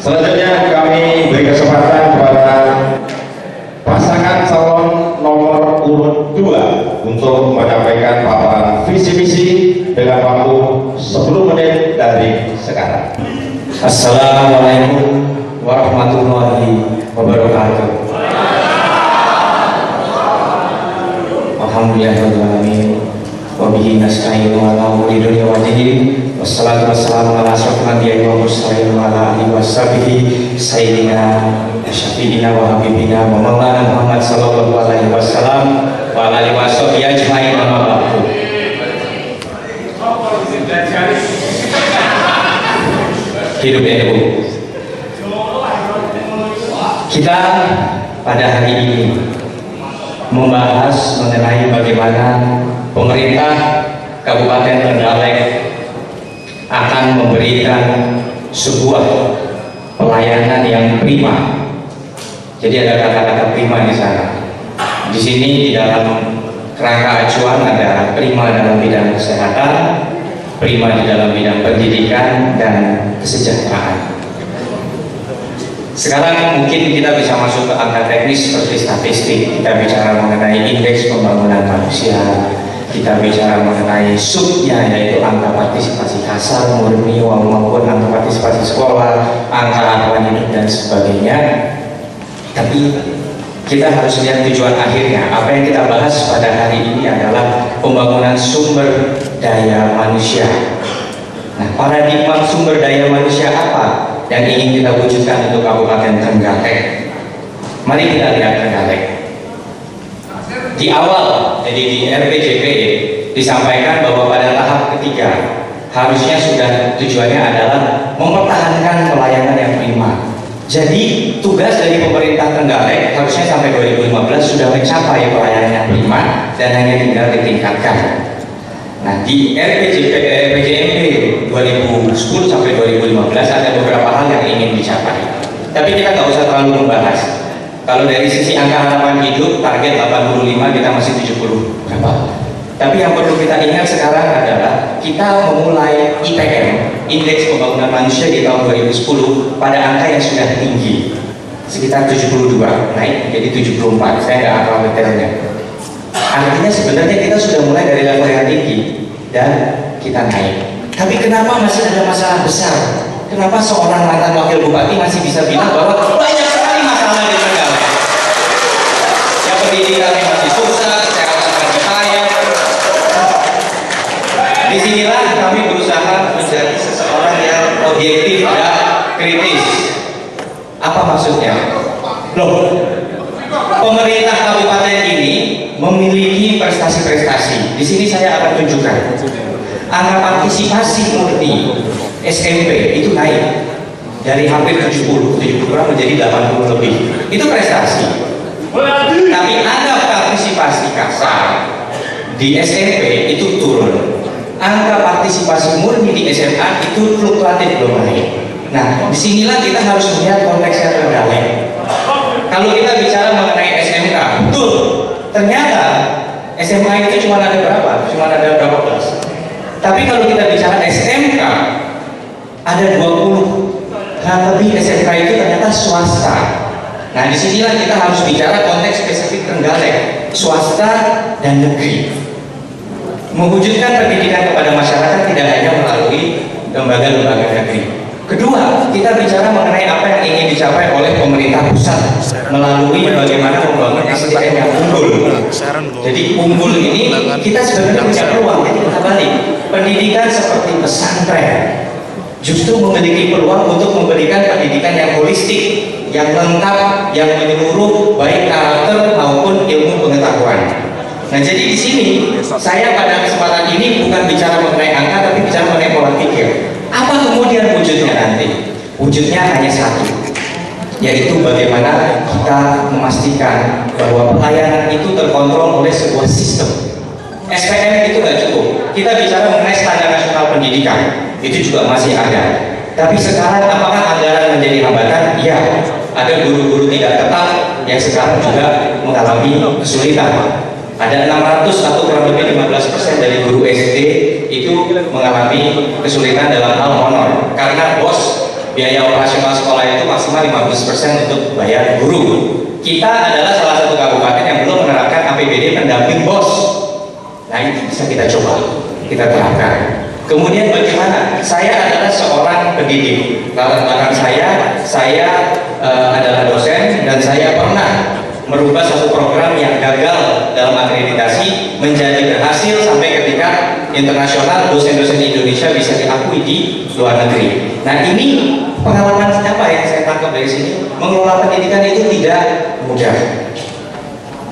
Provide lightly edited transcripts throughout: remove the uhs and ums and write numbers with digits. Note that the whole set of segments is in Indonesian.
Selanjutnya kami beri kesempatan kepada pasangan calon nomor urut 2 untuk menyampaikan paparan visi misi dengan waktu 10 menit dari sekarang. Assalamualaikum warahmatullahi wabarakatuh. Alhamdulillahirrahmanirrahim. Wabihi nasta'inu ala umuri dunya wa dini. Wassalatu wassalamu ala asyrofil anbiya'i wa mursalin wa ala alihi wa sahbihi sayyidina syafi'ina wa habibina wa maulana Muhammad sallallahu alaihi wasallam wa ala alihi wa sahbihi ajma'in amma ba'du. Hidup NU. Kita pada hari ini membahas mengenai bagaimana pemerintah Kabupaten Trenggalek akan memberikan sebuah pelayanan yang prima. Jadi ada kata-kata prima di sana. Di sini di dalam kerangka acuan ada prima dalam bidang kesehatan, prima di dalam bidang pendidikan dan kesejahteraan. Sekarang mungkin kita bisa masuk ke angka teknis seperti statistik. Kita bicara mengenai indeks pembangunan manusia, kita bicara mengenai subnya yaitu angka partisipasi kasar, murni maupun angka partisipasi sekolah, angka harapan hidup dan sebagainya. Tapi kita harus lihat tujuan akhirnya. Apa yang kita bahas pada hari ini adalah pembangunan sumber daya manusia. Nah, paradigma sumber daya manusia apa yang ingin kita wujudkan untuk Kabupaten Trenggalek? Mari kita lihat Trenggalek. Di awal, jadi di RPJP disampaikan bahwa pada tahap ketiga harusnya sudah tujuannya adalah mempertahankan pelayanan yang prima. Jadi tugas dari pemerintah Trenggalek harusnya sampai 2015 sudah mencapai pelayanan yang prima dan hanya tinggal ditingkatkan. Nah, di RPJMP 2010 sampai 2015 ada beberapa hal yang ingin dicapai. Tapi kita nggak usah terlalu membahas. Kalau dari sisi angka harapan hidup, target 85, kita masih 70 berapa. Tapi yang perlu kita ingat sekarang adalah kita memulai IPM, Indeks Pembangunan Manusia di tahun 2010 pada angka yang sudah tinggi, sekitar 72, naik menjadi 74. Saya nggak hafal detailnya. Artinya sebenarnya kita sudah mulai dari level yang tinggi dan kita naik. Tapi kenapa masih ada masalah besar? Kenapa seorang mantan wakil bupati masih bisa bilang bahwa banyak sekali masalah di Trenggalek? Ya, pendidikannya masih susah, kesehatan masih payah. Disinilah kami berusaha menjadi seseorang yang objektif dan kritis. Apa maksudnya? Loh, pemerintah kabupaten ini memiliki prestasi-prestasi. Di sini saya akan tunjukkan. Angka partisipasi murni SMP itu naik dari hampir 70 orang menjadi 80 lebih. Itu prestasi. Tapi angka partisipasi kasar di SMP itu turun. Angka partisipasi murni di SMA itu fluktuatif, belum naik. Nah, disinilah kita harus melihat konteksnya Trenggalek. Kalau kita bicara mengenai SMK, betul. Ternyata SMA itu cuma ada berapa? Cuma ada berapa kelas? Tapi kalau kita bicara SMK, ada 20. Nah, lebih SMK itu ternyata swasta. Nah, disinilah kita harus bicara konteks spesifik Trenggalek, swasta dan negeri. Mewujudkan pendidikan kepada masyarakat tidak hanya melalui lembaga-lembaga negeri. Kedua, kita bicara mengenai apa yang ingin dicapai oleh pemerintah pusat melalui bagaimana membangun SDM yang unggul. Jadi unggul ini kita sebenarnya punya peluang. Jadi kita balik, pendidikan seperti pesantren justru memiliki peluang untuk memberikan pendidikan yang holistik, yang lengkap, yang menyeluruh, baik karakter maupun ilmu pengetahuan. Nah, jadi di sini saya pada kesempatan ini bukan bicara mengenai angka, tapi bicara mengenai pola pikir. Apa kemudian wujudnya nanti? Wujudnya hanya satu, yaitu bagaimana kita memastikan bahwa pelayanan itu terkontrol oleh sebuah sistem. SPM itu nggak cukup. Kita bicara mengenai standar nasional pendidikan, itu juga masih ada. Tapi sekarang apakah anggaran menjadi hambatan? Ya, ada guru-guru tidak tetap yang sekarang juga mengalami kesulitan. Ada 600 atau kurang lebih 15% dari guru SD itu mengalami kesulitan dalam hal honor karena bos biaya operasional sekolah itu maksimal 15% untuk bayar guru. Kita adalah salah satu kabupaten yang belum menerapkan APBD pendamping BOS. Nah ini bisa kita coba, kita terapkan. Kemudian bagaimana? Saya adalah seorang pendidik. Latar belakang saya adalah dosen dan saya pernah merubah satu program yang gagal dalam akreditasi menjadi berhasil sampai ketika internasional dosen-dosen Indonesia bisa diakui di luar negeri. Nah ini pengalaman apa yang saya tangkap dari sini? Mengelola pendidikan itu tidak mudah.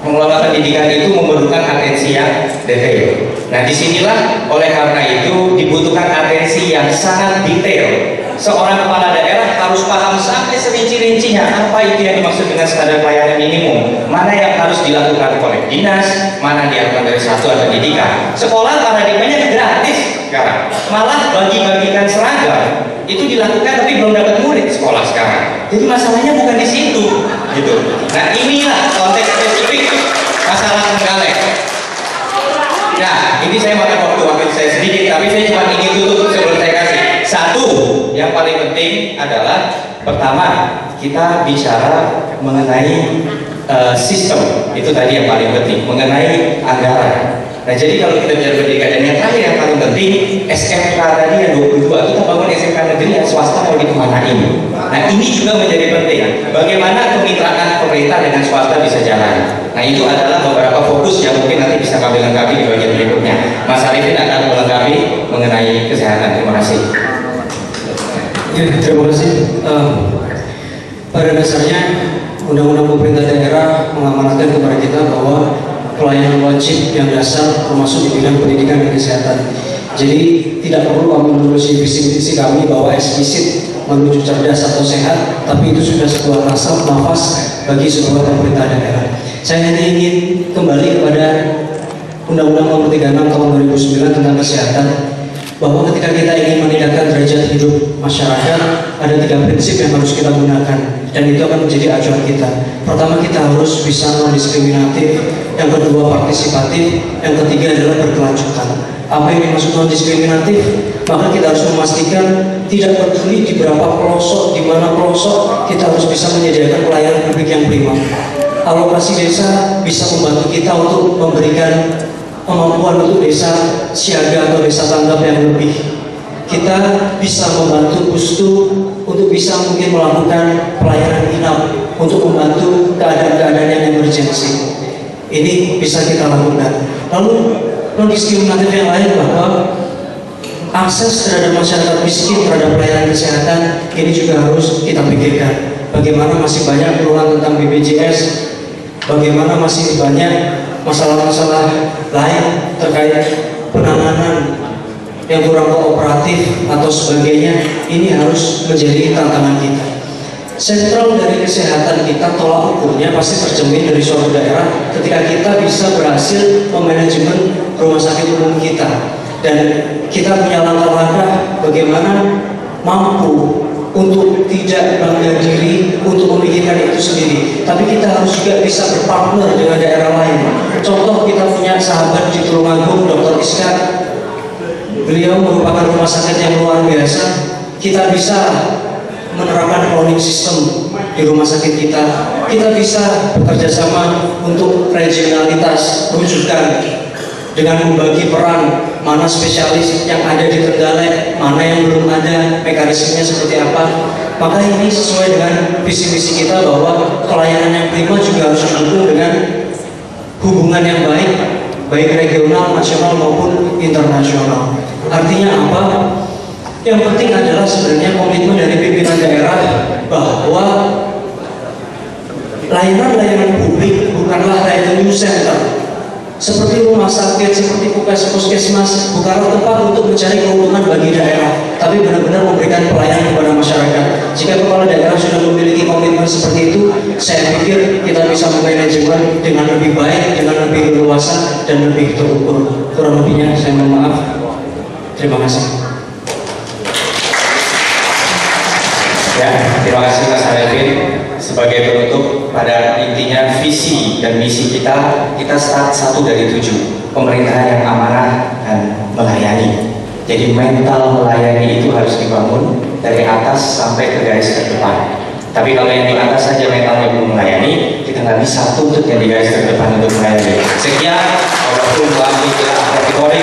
Mengelola pendidikan itu memerlukan atensi yang detail. Nah disinilah oleh karena itu dibutuhkan atensi yang sangat detail. Seorang kepala daerah harus paham sampai serinci-rincinya apa itu yang dimaksud dengan standar pelayanan minimum, mana yang harus dilakukan oleh dinas, mana dilakukan dari satuan pendidikan. Sekolah paradigmanya gratis sekarang, malah bagi-bagikan seragam itu dilakukan tapi belum dapat murid sekolah sekarang. Jadi masalahnya bukan di situ, gitu. Nah inilah konteks spesifik masalah Trenggalek. Nah ini saya makan waktu saya sedikit, tapi saya cuma ingin tutup sebelum saya kasih. Satu, yang paling penting adalah pertama kita bicara mengenai sistem, itu tadi yang paling penting, mengenai anggaran. Nah jadi kalau kita bicara pendidikan, dan yang terakhir yang paling penting SMK tadi yang 22, kita bangun SMK negeri yang swasta mau dikemanain. Nah ini juga menjadi penting, bagaimana kemitraan pemerintah dengan swasta bisa jalan. Nah itu adalah beberapa fokus yang mungkin nanti bisa kami lengkapi di bagian berikutnya. Mas Arifin akan melengkapi mengenai kesehatan. Terima kasih. Ya, terima kasih. Pada dasarnya Undang-Undang Pemerintah Daerah mengamanatkan kepada kita bahwa pelayanan wajib yang dasar termasuk di bidang pendidikan dan kesehatan. Jadi tidak perlu kami menelusuri visi-visi kami bahwa eksplisit menuju cerdas atau sehat, tapi itu sudah sebuah nafas bagi sebuah pemerintah daerah. Saya hanya ingin kembali kepada Undang-Undang Nomor 36 Tahun 2009 tentang kesehatan, bahwa ketika kita ingin meningkatkan derajat hidup masyarakat, ada 3 prinsip yang harus kita gunakan, dan itu akan menjadi acuan kita. Pertama, kita harus bisa non-diskriminatif, yang kedua partisipatif, yang ketiga adalah berkelanjutan. Apa yang dimaksud non-diskriminatif? Maka kita harus memastikan tidak peduli di berapa pelosok, di mana pelosok, kita harus bisa menyediakan pelayanan publik yang prima. Alokasi desa bisa membantu kita untuk memberikan kemampuan untuk desa siaga atau desa tanggap yang lebih. Kita bisa membantu Pustu untuk bisa mungkin melakukan pelayanan inap untuk membantu keadaan-keadaan yang emergensi. Ini bisa kita lakukan. Lalu non-diskriminatif yang lain, bahwa akses terhadap masyarakat miskin terhadap pelayanan kesehatan ini juga harus kita pikirkan. Bagaimana masih banyak keluhan tentang BPJS, bagaimana masih banyak masalah-masalah lain terkait penanganan yang kurang kooperatif atau sebagainya. Ini harus menjadi tantangan kita. Sentral dari kesehatan kita, tolak ukurnya pasti tercermin dari suatu daerah ketika kita bisa berhasil memanajemen rumah sakit umum kita, dan kita punya langkah-langkah bagaimana mampu untuk tidak bangga diri untuk memikirkan itu sendiri, tapi kita harus juga bisa berpartner dengan daerah lain. Contoh, kita punya sahabat di Tulungagung, Dr. Iskak. Beliau merupakan rumah sakit yang luar biasa. Kita bisa menerapkan cloning system di rumah sakit kita. Kita bisa bekerja sama untuk regionalitas rujukan dengan membagi peran, mana spesialis yang ada di Trenggalek, mana yang belum ada, mekanismenya seperti apa. Maka ini sesuai dengan visi-misi kita bahwa pelayanan yang prima juga harus didukung dengan hubungan yang baik, baik regional, nasional maupun internasional. Artinya apa? Yang penting adalah sebenarnya komitmen dari pimpinan daerah bahwa layanan-layanan publik bukanlah revenue center. Seperti rumah sakit, seperti puskesmas, bukanlah tempat untuk mencari keuntungan bagi daerah, tapi benar-benar memberikan pelayanan kepada masyarakat. Jika kepala daerah sudah memiliki komitmen seperti itu, saya pikir kita bisa memanajemen dengan lebih baik, dengan lebih leluasa dan lebih terukur. Kurang lebihnya saya mohon maaf. Terima kasih. Ya, terima kasih Mas Arifin. Sebagai penutup, pada intinya visi dan misi kita start 1 dari 7, pemerintahan yang amanah dan melayani. Jadi mental melayani itu harus dibangun dari atas sampai ke garis terdepan. Tapi kalau yang di atas saja mentalnya belum melayani, kita nggak bisa tuntut yang di garis terdepan untuk melayani. Sekian, walaupun Bu Amri tidak kategori